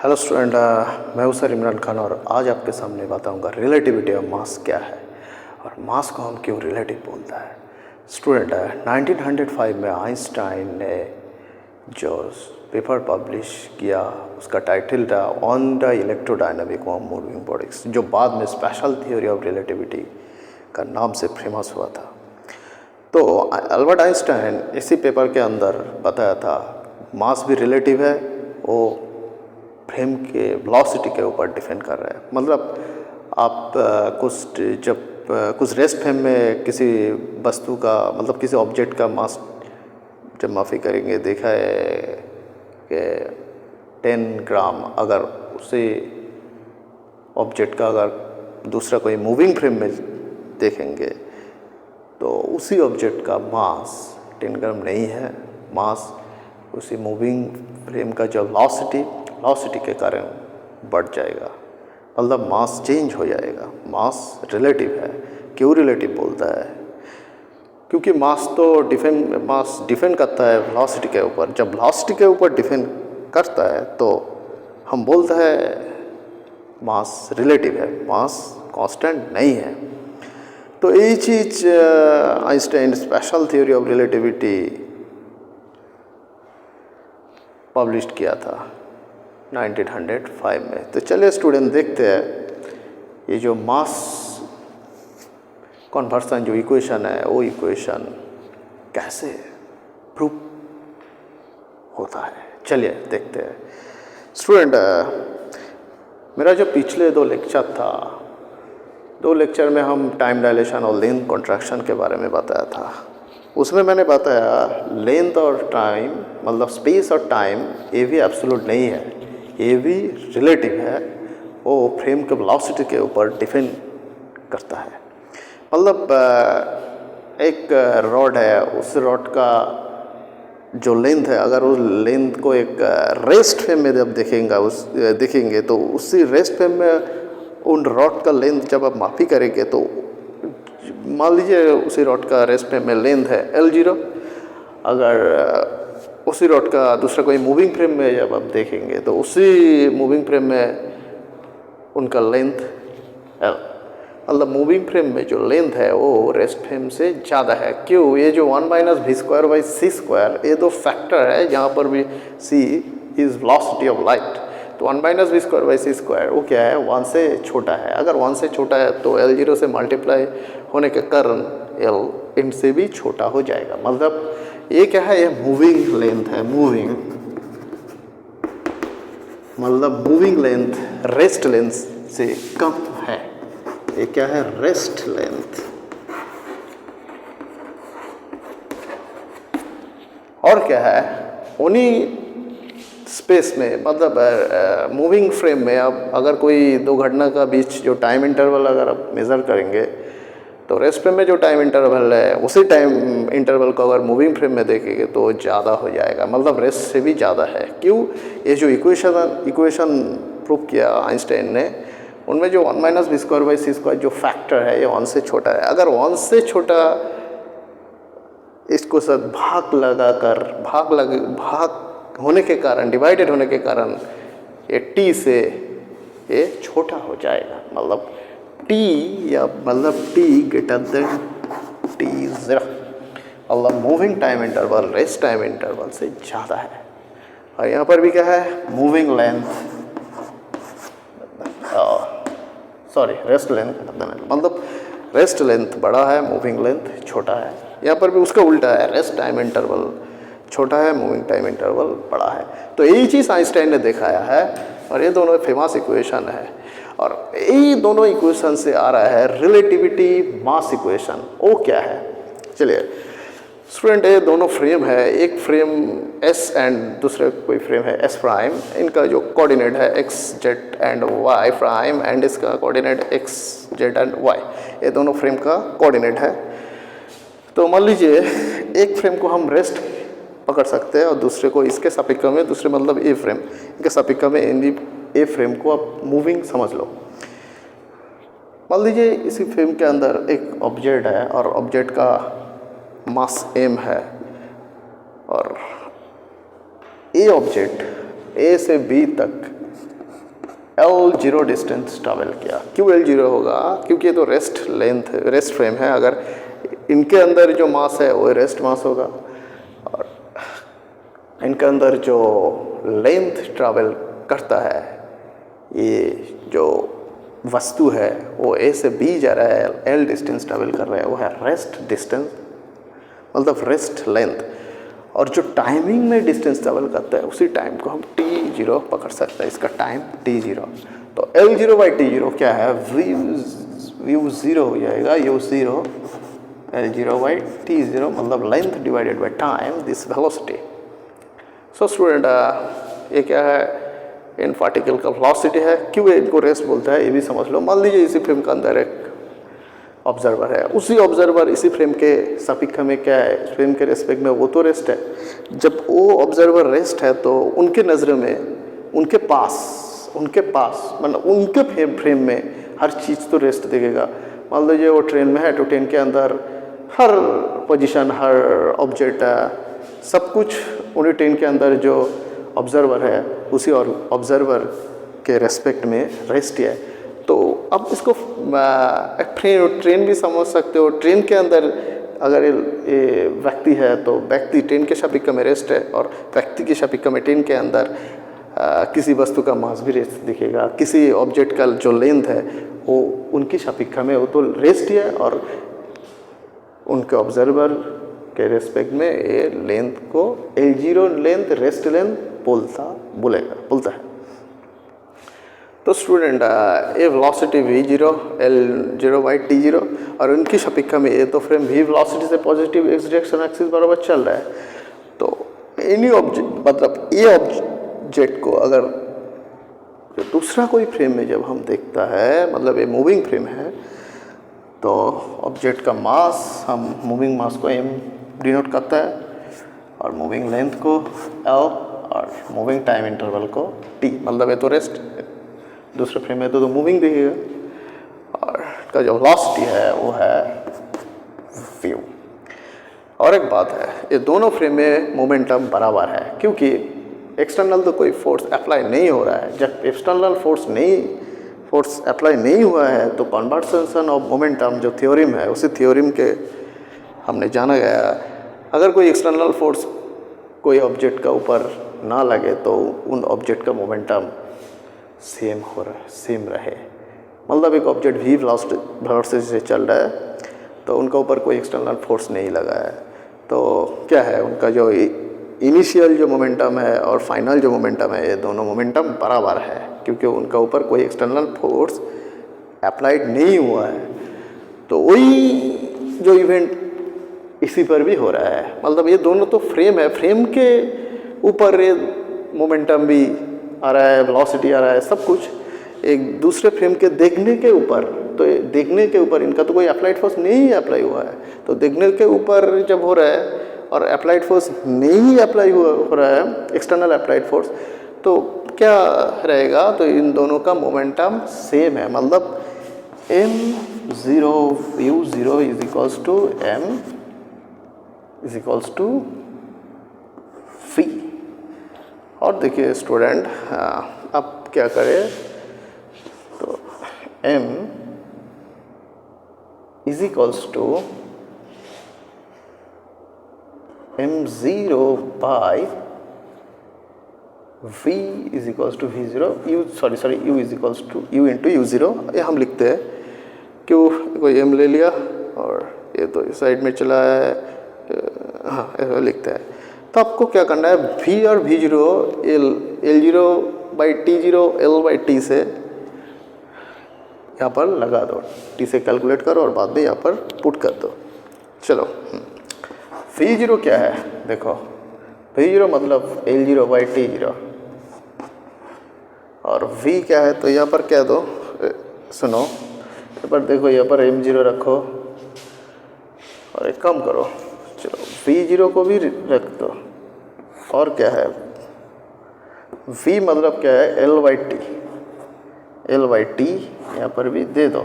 Hello student, मैं हूं sir Imran Khan और आज आपके सामने बताऊंगा रिलेटिविटी ऑफ मास क्या है और मास को हम क्यों रिलेटिव बोलता है। स्टूडेंट, 1905 में आइंस्टाइन ने जो पेपर पब्लिश किया उसका टाइटल था on the electrodynamic of moving bodies, जो बाद में स्पेशल थ्योरी ऑफ रिलेटिविटी का नाम से फेमस हुआ था। तो अल्बर्ट आइंस्टाइन इसी पेपर के अंदर बताया था मास भी रिलेटिव है, वो फ्रेम के वेलोसिटी के ऊपर डिपेंड कर रहा है। मतलब आप कुछ रेस्ट फ्रेम में किसी वस्तु का मतलब किसी ऑब्जेक्ट का मास जब माफ़ी करेंगे, देखा है कि 10 ग्राम, अगर उसी ऑब्जेक्ट का अगर दूसरा कोई मूविंग फ्रेम में देखेंगे तो उसी ऑब्जेक्ट का मास 10 ग्राम नहीं है। मास उसी मूविंग फ्रेम का जो वेलोसिटी के कारण बढ़ जाएगा, मतलब मास चेंज हो जाएगा। मास रिलेटिव है। क्यों रिलेटिव बोलता है? क्योंकि मास डिपेंड करता है वेलोसिटी के ऊपर। जब वेलोसिटी के ऊपर डिपेंड करता है तो हम बोलते हैं मास रिलेटिव है, मास कांस्टेंट नहीं है। तो यही चीज़ Einstein special theory of relativity publish किया था 1905 में। तो चलिए स्टूडेंट देखते हैं ये जो मास कन्वर्सन जो इक्वेशन है वो इक्वेशन कैसे प्रूव होता है। चलिए देखते हैं स्टूडेंट। मेरा जो पिछले 2 लेक्चर था, 2 लेक्चर में हम टाइम डायलेशन और लेंथ कॉन्ट्रैक्शन के बारे में बताया था। उसमें मैंने बताया लेंथ और टाइम मतलब स्पेस और टाइम ये भी एब्सोल्यूट नहीं है, ये भी रिलेटिव है। वो फ्रेम के वेलोसिटी के ऊपर डिपेंड करता है। मतलब एक रॉड है, उस रॉड का जो लेंथ है, अगर उस लेंथ को एक रेस्ट फ्रेम में जब देखेंगे तो उसी रेस्ट फ्रेम में उन रॉड का लेंथ जब आप मापी करेंगे तो मान लीजिए उसी रॉड का रेस्ट फ्रेम में लेंथ है L0। अगर उसी रॉड का दूसरा कोई मूविंग फ्रेम में जब आप देखेंगे तो उसी मूविंग फ्रेम में उनका लेंथ L, मतलब मूविंग फ्रेम में जो लेंथ है वो रेस्ट फ्रेम से ज़्यादा है। क्यों? ये जो 1 - v²/c², ये 2 फैक्टर है जहाँ पर भी c is velocity of light. तो 1 - v²/c² वो क्या है? 1 से छोटा है। अगर 1 से छोटा है तो L0 से मल्टीप्लाई होने के कारण L इनसे भी छोटा हो जाएगा। मतलब ये क्या है? ये मूविंग लेंथ है। मूविंग लेंथ रेस्ट लेंथ से कम है। ये क्या है? Rest length. और क्या है? उन्हीं स्पेस में मतलब मूविंग फ्रेम में अब अगर कोई 2 घटना का बीच जो टाइम इंटरवल अगर आप मेज़र करेंगे तो रेस्ट फ्रेम में जो टाइम इंटरवल है उसी टाइम इंटरवल को अगर मूविंग फ्रेम में देखेंगे तो ज़्यादा हो जाएगा, मतलब रेस्ट से भी ज़्यादा है। क्यों? ये जो इक्वेशन प्रूव किया आइंस्टाइन ने, उनमें जो 1 - v²/c² जो फैक्टर है ये 1 से छोटा है। अगर 1 से छोटा इसको साथ भाग होने के कारण, डिवाइडेड होने के कारण ये t से ये छोटा हो जाएगा। मतलब t ग्रेटर देन t0, मतलब moving time interval rest time interval से ज़्यादा है। और यहाँ पर भी क्या है? मूविंग लेंथ रेस्ट लेंथ, मतलब रेस्ट लेंथ बड़ा है, मूविंग लेंथ छोटा है। यहाँ पर भी उसका उल्टा है, रेस्ट टाइम इंटरवल छोटा है, मूविंग टाइम इंटरवल बड़ा है। तो यही चीज़ आइंस्टाइन ने दिखाया है और ये दोनों फेमस इक्वेशन है। और यही दोनों इक्वेशन से आ रहा है रिलेटिविटी मास इक्वेशन। वो क्या है? चलिए स्टूडेंट, ये दोनों फ्रेम है, एक फ्रेम S एंड दूसरे कोई फ्रेम है S प्राइम। इनका जो कोऑर्डिनेट है x, z and y prime and इसका coordinate x, z and y, ये दोनों फ्रेम का कोऑर्डिनेट है। तो मान लीजिए एक फ्रेम को हम रेस्ट पकड़ सकते हैं और दूसरे को इसके सापेक्ष में, दूसरे मतलब ए फ्रेम, इनके सापेक्ष में ए फ्रेम को आप मूविंग समझ लो। मान लीजिए इसी फ्रेम के अंदर एक ऑब्जेक्ट है और ऑब्जेक्ट का मास m है और ए ऑब्जेक्ट A से B तक L0 डिस्टेंस ट्रैवल किया। क्यों L0 होगा? क्योंकि ये तो रेस्ट फ्रेम है। अगर इनके अंदर जो मास है वो रेस्ट मास होगा, और इनके अंदर जो लेंथ ट्रैवल करता है, ये जो वस्तु है वो A से B जा रहा है, L डिस्टेंस ट्रैवल कर रहा है, वो है रेस्ट डिस्टेंस, मतलब रेस्ट लेंथ। और जो टाइमिंग में डिस्टेंस ट्रैवल करता है उसी टाइम को हम t0 पकड़ सकते हैं, इसका टाइम t0। तो L0/t0 क्या है? v0 हो जाएगा, u0 L0/t0, मतलब length divided by time, this velocity. So student, ये क्या है? इन पार्टिकल का वेलोसिटी है। क्यों इनको रेस्ट बोलता है ये भी समझ लो। मान लीजिए इसी फ्रेम का अंदर एक ऑब्जर्वर है, उसी ऑब्जर्वर इसी फ्रेम के सापेक्ष में क्या है, इस फ्रेम के रेस्पेक्ट में वो तो रेस्ट है। जब वो ऑब्जर्वर रेस्ट है तो उनके नज़र में, उनके पास मतलब उनके फ्रेम में हर चीज़ तो रेस्ट दिखेगा। मान लीजिए वो ट्रेन में है तो ट्रेन के अंदर हर पोजीशन, हर ऑब्जेक्ट, सब कुछ उन्हीं ट्रेन के अंदर जो ऑब्जर्वर है उसी और ऑब्जर्वर के रेस्पेक्ट में रेस्ट है। तो अब इसको ट्रेन भी समझ सकते हो। ट्रेन के अंदर अगर ये व्यक्ति है तो व्यक्ति ट्रेन के सापेक्ष में रेस्ट है, और व्यक्ति के सापेक्ष में ट्रेन के अंदर किसी वस्तु का मास भी रेस्ट दिखेगा। किसी ऑब्जेक्ट का जो लेंथ है वो उनकी सापेक्ष में वो तो रेस्ट है, और उनके ऑब्जर्वर के रेस्पेक्ट में ये लेंथ को L0 लेंथ, रेस्ट लेंथ बोलता है। तो स्टूडेंट, ये वेलोसिटी v0 L0/t0, और उनकी सापेक्ष में ये तो फ्रेम v वेलोसिटी से पॉजिटिव x डायरेक्शन एक्सिस बराबर चल रहा है। तो एनी ऑब्जेक्ट, मतलब ये ऑब्जेक्ट को अगर दूसरा कोई फ्रेम में जब हम देखता है, मतलब ये मूविंग फ्रेम है, तो ऑब्जेक्ट का मास, हम मूविंग मास को m डिनोट करता है, और मूविंग लेंथ को L, और मूविंग टाइम इंटरवल को t, मतलब ये तो रेस्ट। दूसरे फ्रेम में तो मूविंग दिखेगा, और का जो वेलोसिटी है वो है v। और एक बात है, ये दोनों फ्रेम में मोमेंटम बराबर है, क्योंकि एक्सटर्नल तो कोई फोर्स अप्लाई नहीं हो रहा है। जब एक्सटर्नल फोर्स अप्लाई नहीं हुआ है तो कन्वर्जेंस ऑफ मोमेंटम जो थ्योरम है, उसी थ्योरम के हमने जाना गया, अगर कोई एक्सटर्नल फोर्स कोई ऑब्जेक्ट का ऊपर ना लगे तो उन ऑब्जेक्ट का मोमेंटम सेम रहे। मतलब एक ऑब्जेक्ट v वेलोसिटी से चल रहा है तो उनका ऊपर कोई एक्सटर्नल फोर्स नहीं लगा है, तो क्या है, उनका जो इनिशियल जो मोमेंटम है और फाइनल जो मोमेंटम है, ये दोनों मोमेंटम बराबर है, क्योंकि उनका ऊपर कोई एक्सटर्नल फोर्स अप्लाइड नहीं हुआ है। तो वही जो इवेंट इसी पर भी हो रहा है। मतलब ये दोनों तो फ्रेम है, फ्रेम के ऊपर ये मोमेंटम भी आ रहा है, वेलोसिटी आ रहा है, सब कुछ एक दूसरे फ्रेम के देखने के ऊपर। तो देखने के ऊपर इनका तो कोई अप्लाइड फोर्स नहीं अप्लाई हुआ है, तो देखने के ऊपर जब हो रहा है और अप्लाइड फोर्स नहीं अप्लाई हो रहा है, एक्सटर्नल अप्लाइड फोर्स, तो क्या रहेगा, तो इन दोनों का मोमेंटम सेम है। मतलब m0 u0 is equals to m is equals to v। और देखिए स्टूडेंट, अब क्या करें, तो m is equals to m0 by v is equals to v0, u is equals to u into u0। ये हम लिखते हैं, क्यों, कोई m ले लिया और ये तो इस साइड में चला है, हाँ ऐसा लिखते हैं। तो आपको क्या करना है, v और v0 L0/t0 L/t से यहाँ पर लगा दो, t से कैलकुलेट करो और बाद में यहाँ पर पुट कर दो। चलो, v0 क्या है, देखो v0 मतलब L0/t0, और v क्या है, तो यहाँ पर क्या दो, सुनो यहाँ पर देखो, यहाँ पर m0 रखो और एक काम करो, चलो v0 को भी रख दो। और क्या है, v मतलब क्या है, L/t यहाँ पर भी दे दो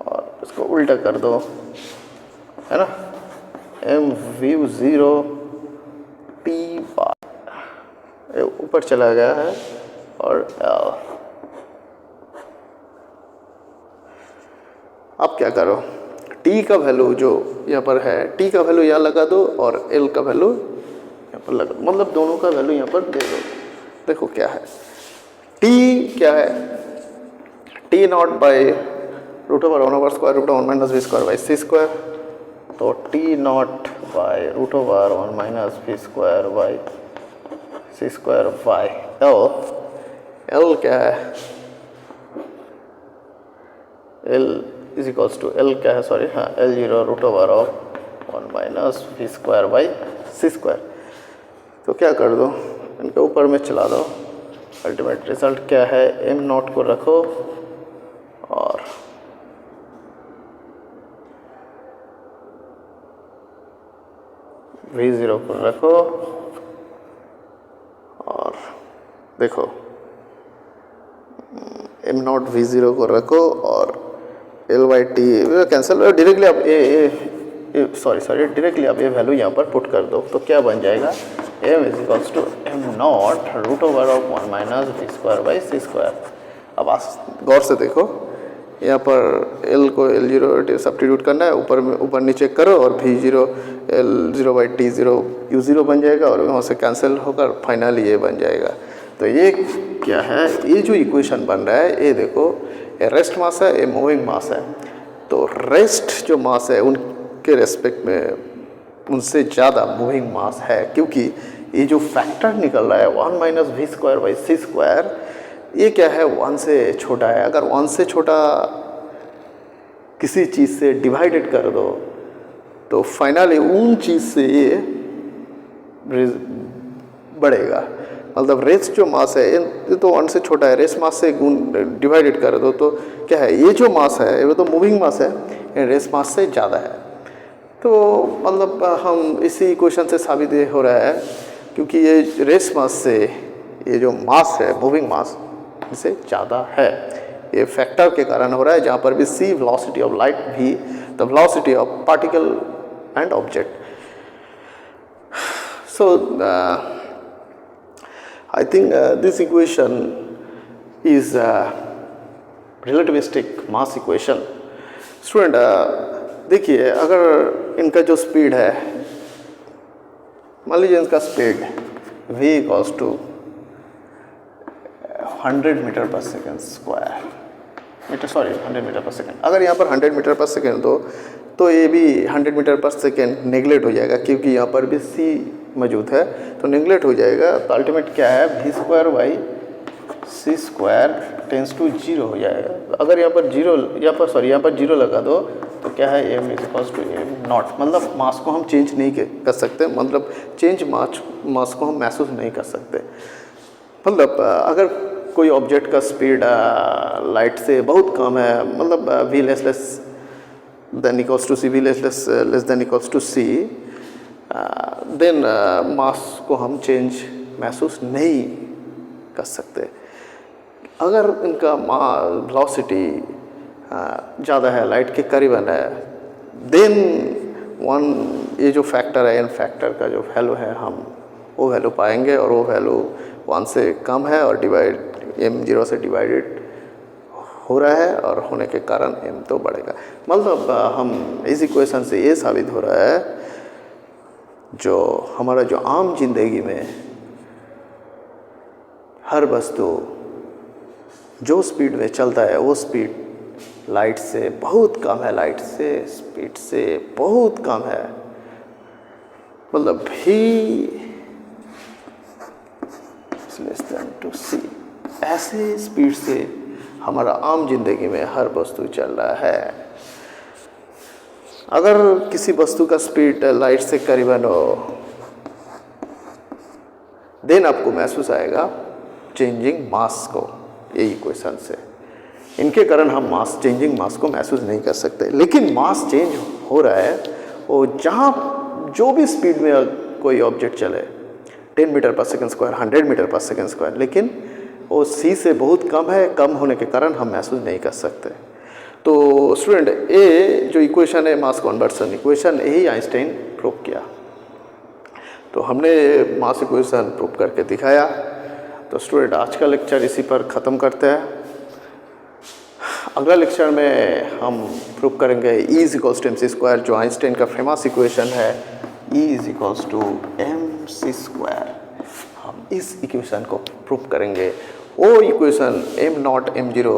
और इसको उल्टा कर दो, है ना, mv0 t बार ऊपर चला गया है और अब क्या करो, टी का वैल्यू जो यहाँ पर है, टी का वैल्यू यहाँ लगा दो और एल का वैल्यू यहाँ पर लगा दो, मतलब दोनों का वैल्यू यहाँ पर दे दो। देखो क्या है, टी क्या है, T naught by root over 1 square root over 1 minus V square by C square. तो T naught by root over 1 minus V square by C square by L क्या है, L is equals to L क्या है, sorry हाँ, L zero root over of 1 minus V square by C square. तो क्या कर दो, इनके ऊपर में चला दो, अल्टीमेट रिजल्ट क्या है, एम नॉट को रखो और वी ज़ीरो को रखो और देखो एम नॉट वी ज़ीरो को रखो और L Y T cancel, directly आप सॉरी डायरेक्टली आप ये वैल्यू यहाँ पर पुट कर दो। तो क्या बन जाएगा, M is equals to M not root over of 1 minus V square by C square. अब गौर से देखो, यहाँ पर एल को एल जीरो सब्स्टिट्यूट करना है, ऊपर नीचे करो और we zero L zero by T zero you zero बन जाएगा और वहाँ से कैंसिल होकर फाइनली ये बन जाएगा। तो ये क्या है, ये जो इक्वेशन बन रहा है, ये देखो ये रेस्ट मास है, ये मूविंग मास है। तो रेस्ट जो मास है उनके रेस्पेक्ट में उनसे ज़्यादा मूविंग मास है, क्योंकि ये जो फैक्टर निकल रहा है 1 minus V square by C square, ये क्या है, 1 से छोटा है। अगर 1 से छोटा किसी चीज़ से डिवाइडेड कर दो तो फाइनली उन चीज़ से ये बढ़ेगा। मतलब रेस्ट जो मास है ये तो 1 से छोटा है, रेस्ट मास से डिवाइडेड कर दो तो क्या है, ये जो मास है वो तो मूविंग मास है, ये रेस्ट मास से ज़्यादा है। तो मतलब हम इसी क्वेश्चन से साबित ये हो रहा है, क्योंकि ये रेस्ट मास से ये जो मास है मूविंग मास इससे ज़्यादा है। ये फैक्टर के कारण हो रहा है, जहाँ पर भी c velocity of light, v the velocity of particle and object. So I think this equation is relativistic mass equation. Student देखिए, अगर इनका जो स्पीड है, मान लीजिए इनका speed v equals to 100 metre per second square, 100 metre per second. अगर यहाँ पर 100 मीटर पर सेकेंड दो तो ये भी 100 मीटर पर सेकेंड नेगलेक्ट हो जाएगा, क्योंकि यहाँ पर भी c मौजूद है तो नेगलेक्ट हो जाएगा। तो अल्टीमेट क्या है, V square by C square tends to 0 हो जाएगा। अगर यहाँ पर जीरो लगा दो तो क्या है, M is equals to M not. मतलब मास को हम चेंज नहीं कर सकते, मतलब चेंज मास को हम महसूस नहीं कर सकते। मतलब अगर कोई ऑब्जेक्ट का स्पीड लाइट से बहुत कम है, मतलब V less than equals to C, V less than equals to C, then mass को हम चेंज महसूस नहीं कर सकते। अगर इनका वेलोसिटी ज़्यादा है, लाइट के करीबन है, देन ये जो फैक्टर है, इन फैक्टर का जो वैल्यू है हम वो वैल्यू पाएंगे, और वो वैल्यू 1 से कम है और m 0 से डिवाइडेड हो रहा है, और होने के कारण m तो बढ़ेगा। मतलब हम इस इक्वेशन से ये साबित हो रहा है, जो हमारा जो आम जिंदगी में हर वस्तु जो स्पीड में चलता है वो स्पीड लाइट से बहुत कम है, लाइट से स्पीड से बहुत कम है। मतलब v less than to c, ऐसे स्पीड से हमारा आम जिंदगी में हर वस्तु चल रहा है। अगर किसी वस्तु का स्पीड लाइट से करीबन हो, देन आपको महसूस आएगा चेंजिंग मास को, यही इक्वेशन से। इनके कारण हम चेंजिंग मास को महसूस नहीं कर सकते। लेकिन मास चेंज हो रहा है वो जहाँ जो भी स्पीड में कोई ऑब्जेक्ट चले, 10 metre per second square, 100 metre per second square, लेकिन वो c से बहुत कम है, कम होने के कारण हम महसूस नहीं कर सकते। तो स्टूडेंट, ये जो इक्वेशन है मास कन्वर्सन इक्वेशन, यही आइंस्टाइन प्रूव किया। तो हमने मास इक्वेशन प्रूव करके दिखाया। तो स्टूडेंट, आज का लेक्चर इसी पर ख़त्म करते हैं। अगला लेक्चर में हम प्रूव करेंगे E is equals to M C square, जो आइंस्टाइन का फेमस इक्वेशन है E is equals to M C square. हम इस इक्वेशन को प्रूव करेंगे। वो equation M not M zero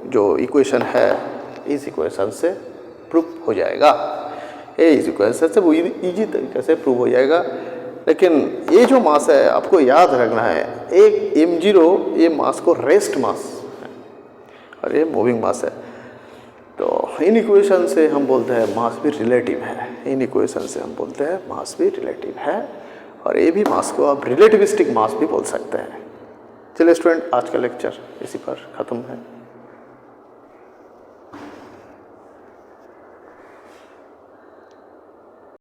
जो इक्वेशन है इस इक्वेशन से प्रूव हो जाएगा। ये इस इक्वेशन से वो ईजी तरीके से प्रूव हो जाएगा। लेकिन ये जो मास है आपको याद रखना है, एक एम जीरो ये मास को रेस्ट मास है और ये मूविंग मास है। तो इन इक्वेशन से हम बोलते हैं मास भी रिलेटिव है। इन इक्वेशन से हम बोलते हैं मास भी रिलेटिव है और ये भी मास को आप रिलेटिविस्टिक मास भी बोल सकते हैं। चलिए स्टूडेंट, आज का लेक्चर इसी पर ख़त्म है।